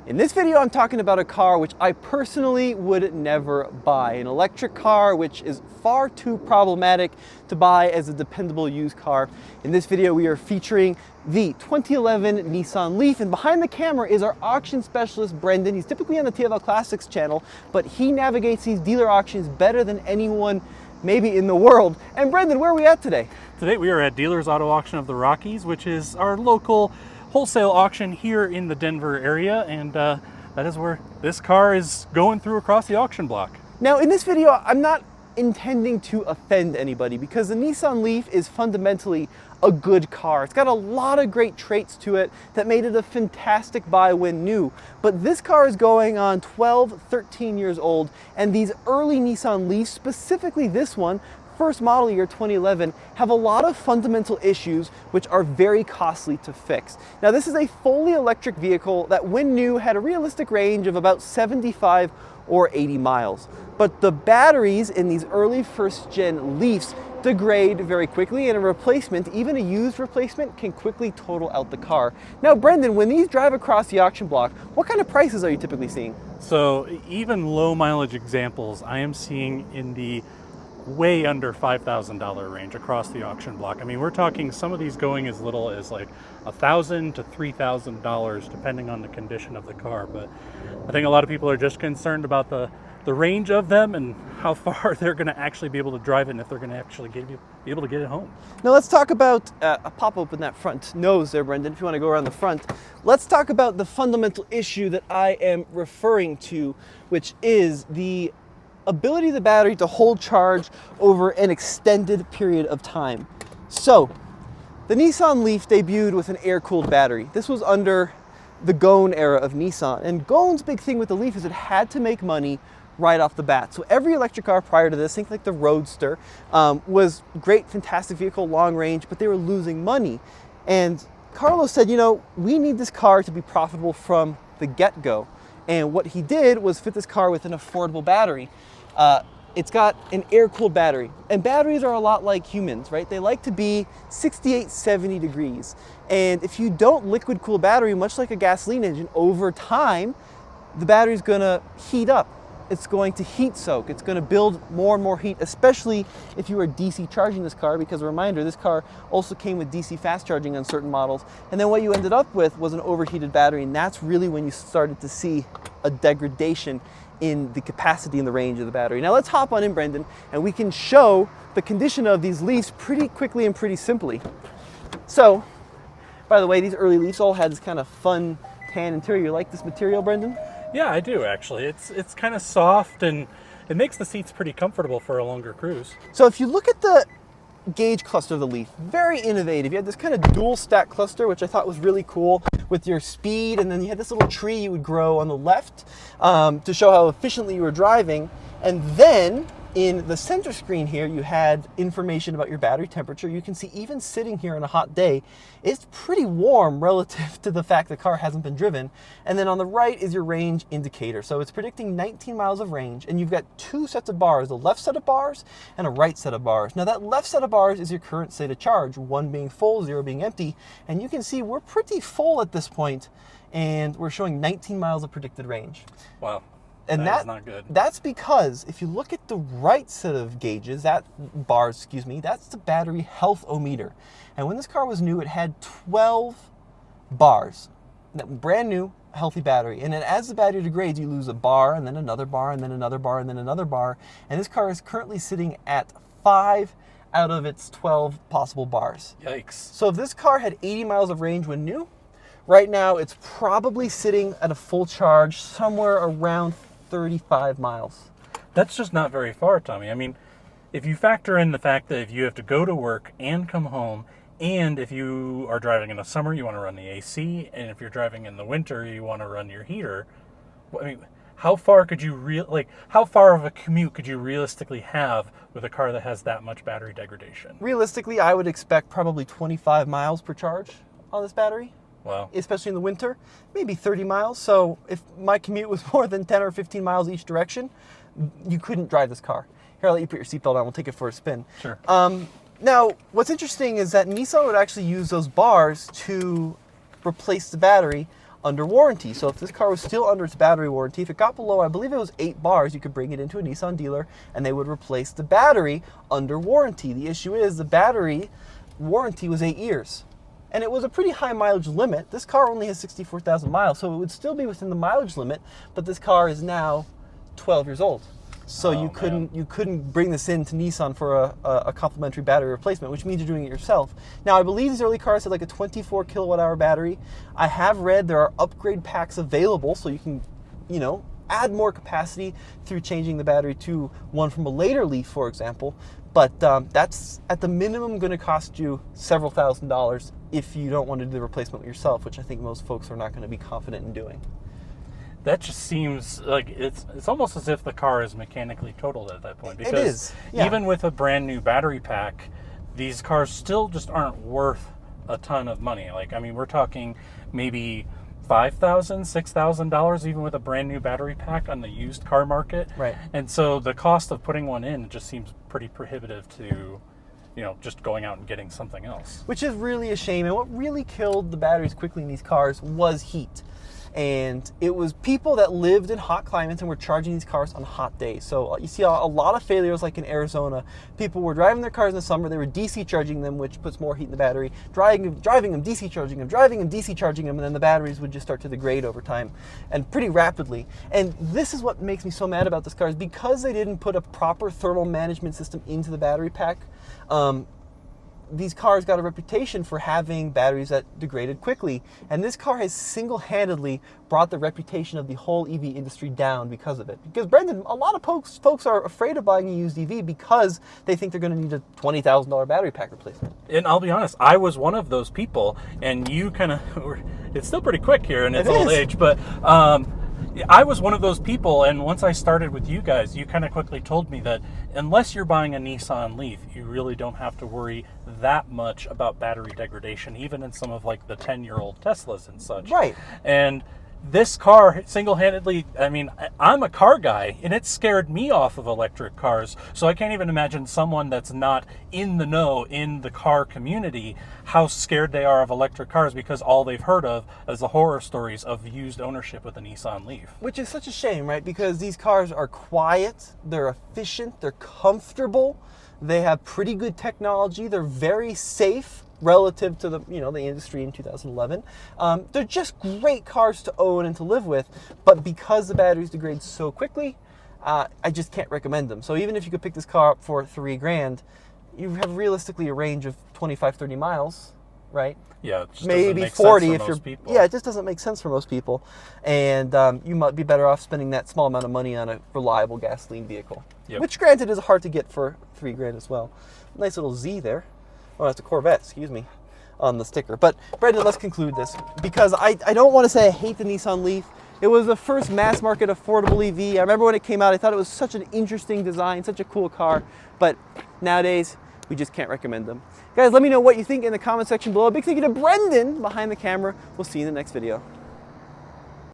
In this video, I'm talking about a car which I personally would never buy. An electric car which is far too problematic to buy as a dependable used car. In this video, we are featuring the 2011 Nissan Leaf, and behind the camera is our auction specialist, Brendan. He's typically on the TFL Classics channel, but he navigates these dealer auctions better than anyone maybe in the world. And Brendan, where are we at today? Today we are at Dealers Auto Auction of the Rockies, which is our local wholesale auction here in the Denver area, and that is where this car is going through across the auction block. Now in this video, I'm not intending to offend anybody because the Nissan Leaf is fundamentally a good car. It's got a lot of great traits to it that made it a fantastic buy when new. But this car is going on 12, 13 years old, and these early Nissan Leafs, specifically this one, first model year 2011, have a lot of fundamental issues which are very costly to fix. Now this is a fully electric vehicle that when new had a realistic range of about 75 or 80 miles. But the batteries in these early first gen Leafs degrade very quickly, and a replacement, even a used replacement, can quickly total out the car. Now Brendan, when these drive across the auction block, what kind of prices are you typically seeing? So even low mileage examples I am seeing in the way under $5,000 range across the auction block. I mean, we're talking some of these going as little as like $1,000 to $3,000 depending on the condition of the car. But I think a lot of people are just concerned about the range of them and how far they're going to actually be able to drive it, and if they're going to actually be able to get it home. Now let's talk about, I'll pop open that front nose there, Brendan, if you want to go around the front. Let's talk about the fundamental issue that I am referring to, which is the ability of the battery to hold charge over an extended period of time. So, the Nissan Leaf debuted with an air-cooled battery. This was under the Ghosn era of Nissan. And Ghosn's big thing with the Leaf is it had to make money right off the bat. So every electric car prior to this, think like the Roadster, was great, fantastic vehicle, long range, but they were losing money. And Carlos said, you know, we need this car to be profitable from the get-go. And what he did was fit this car with an affordable battery. It's got an air-cooled battery, and batteries are a lot like humans, right? They like to be 68, 70 degrees. And if you don't liquid cool a battery, much like a gasoline engine, over time, the battery's gonna heat up. It's going to heat soak. It's gonna build more and more heat, especially if you are DC charging this car, because a reminder, this car also came with DC fast charging on certain models. And then what you ended up with was an overheated battery, and that's really when you started to see a degradation in the capacity and the range of the battery. Now let's hop on in, Brendan, and we can show the condition of these Leafs pretty quickly and pretty simply. So, by the way, these early Leafs all had this kind of fun tan interior. You like this material, Brendan? Yeah, I do actually. It's kind of soft, and it makes the seats pretty comfortable for a longer cruise. So if you look at the gauge cluster of the Leaf, very innovative. You had this kind of dual stack cluster, which I thought was really cool, with your speed, and then you had this little tree you would grow on the left to show how efficiently you were driving. And then in the center screen here, you had information about your battery temperature. You can see even sitting here on a hot day, it's pretty warm relative to the fact the car hasn't been driven. And then on the right is your range indicator. So it's predicting 19 miles of range, and you've got two sets of bars, a left set of bars and a right set of bars. Now that left set of bars is your current state of charge, 1 being full, 0 being empty. And you can see we're pretty full at this point, and we're showing 19 miles of predicted range. Wow. And that is not good. That's because if you look at the right set of gauges, that's the battery health-o-meter. And when this car was new, it had 12 bars. Brand new, healthy battery. And then as the battery degrades, you lose a bar, and then another bar, and then another bar, and then another bar. And this car is currently sitting at 5 out of its 12 possible bars. Yikes. So if this car had 80 miles of range when new, right now it's probably sitting at a full charge somewhere around 35 miles. That's just not very far, Tommy. I mean, if you factor in the fact that if you have to go to work and come home, and if you are driving in the summer, you want to run the AC, and if you're driving in the winter, you want to run your heater. I mean, how far could you how far of a commute could you realistically have with a car that has that much battery degradation? Realistically, I would expect probably 25 miles per charge on this battery. Wow. Especially in the winter, maybe 30 miles. So if my commute was more than 10 or 15 miles each direction, you couldn't drive this car. Here, I'll let you put your seatbelt on. We'll take it for a spin. Sure. Now, what's interesting is that Nissan would actually use those bars to replace the battery under warranty. So if this car was still under its battery warranty, if it got below, I believe it was 8 bars, you could bring it into a Nissan dealer and they would replace the battery under warranty. The issue is the battery warranty was 8 years. And it was a pretty high mileage limit. This car only has 64,000 miles, so it would still be within the mileage limit, but this car is now 12 years old. So you couldn't bring this in to Nissan for a complimentary battery replacement, which means you're doing it yourself. Now, I believe these early cars had like a 24 kilowatt hour battery. I have read there are upgrade packs available, so you can, add more capacity through changing the battery to one from a later Leaf, for example. But that's at the minimum going to cost you several $1,000s if you don't want to do the replacement yourself, which I think most folks are not going to be confident in doing. That just seems like it's almost as if the car is mechanically totaled at that point. Because it is. Yeah. Even with a brand new battery pack, these cars still just aren't worth a ton of money. We're talking maybe $5,000, $6,000 even with a brand new battery pack on the used car market. Right. And so the cost of putting one in just seems pretty prohibitive to, just going out and getting something else. Which is really a shame. And what really killed the batteries quickly in these cars was heat. And it was people that lived in hot climates and were charging these cars on hot days. So you see a lot of failures, like in Arizona. People were driving their cars in the summer, they were DC charging them, which puts more heat in the battery, driving them, DC charging them, driving them, DC charging them, and then the batteries would just start to degrade over time and pretty rapidly. And this is what makes me so mad about this car, is because they didn't put a proper thermal management system into the battery pack. These cars got a reputation for having batteries that degraded quickly, and this car has single-handedly brought the reputation of the whole EV industry down because of it. Because, Brendan, a lot of folks are afraid of buying a used EV because they think they're going to need a $20,000 battery pack replacement. And I'll be honest, I was one of those people, and you kind of, it's still pretty quick here in its old age, but I was one of those people, and once I started with you guys, you kind of quickly told me that unless you're buying a Nissan Leaf, you really don't have to worry that much about battery degradation, even in some of like the 10-year-old Teslas and such. Right. And this car single-handedly, I'm a car guy, and it scared me off of electric cars, so I can't even imagine someone that's not in the know in the car community how scared they are of electric cars, because all they've heard of is the horror stories of used ownership with a Nissan Leaf. Which is such a shame, right? Because these cars are quiet, they're efficient, they're comfortable, they have pretty good technology, they're very safe relative to the industry in 2011. They're just great cars to own and to live with, but because the batteries degrade so quickly, I just can't recommend them. So even if you could pick this car up for $3,000, you have realistically a range of 25, 30 miles, right? Yeah, it just maybe doesn't make 40 sense if for you're. most people. Yeah, it just doesn't make sense for most people, and you might be better off spending that small amount of money on a reliable gasoline vehicle, which, granted, is hard to get for $3,000 as well. Nice little Z there. Oh, that's a Corvette. Excuse me, on the sticker. But Brendan, let's conclude this, because I don't want to say I hate the Nissan Leaf. It was the first mass market affordable EV. I remember when it came out, I thought it was such an interesting design, such a cool car, but nowadays we just can't recommend them. Guys, let me know what you think in the comment section below. A big thank you to Brendan behind the camera. We'll see you in the next video.